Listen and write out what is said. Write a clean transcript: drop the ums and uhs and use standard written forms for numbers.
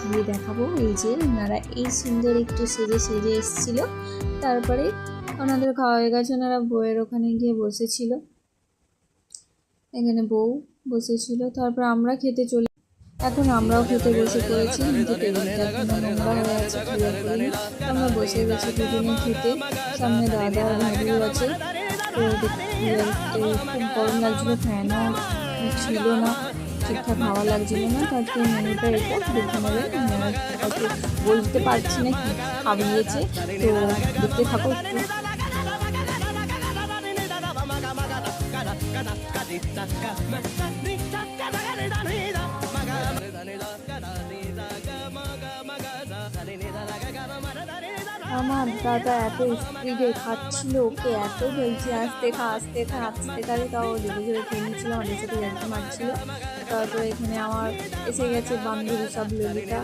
গিয়ে দেখাবো। এই যে ওনারা এই সুন্দর একটু সেজে সেজে এসেছিলো। তারপরে ওনাদের খাওয়া হয়ে গেছে, ওনারা বউয়ের ওখানে গিয়ে বসেছিল, এখানে বউ বসেছিল। তারপর আমরা খেতে চলে, এখন আমরাও খেতে বসে পড়েছি, কিন্তু টেবিলটা এখনো নোংরা হয়ে আছে, ক্লিয়ার করিনি। আমরা বসে গেছি দুজনে খেতে। সামনে দাদা আর ভাবি আছে। তো খুব গরম লাগছিলো, ফ্যানও ছিল না, ঠিকঠাক হাওয়া লাগছিল না। তারপরে মেনুটা এটা দেখে নেবেন, হয়তো বলতে পারছি না কি খাবিয়েছে, তো দেখতে থাকো একটু। আমার দাদা এত স্পিডে খাচ্ছিল, ওকে এত বলছি আস্তে খা আস্তে খা আস্তে খাবে, তাও ধীরে ধীরে খেয়ে নিচ্ছিল, আমাদের সাথে মারছিল। তারপরে এখানে আমার এসে গেছে বান্ধবী সব ললিতা।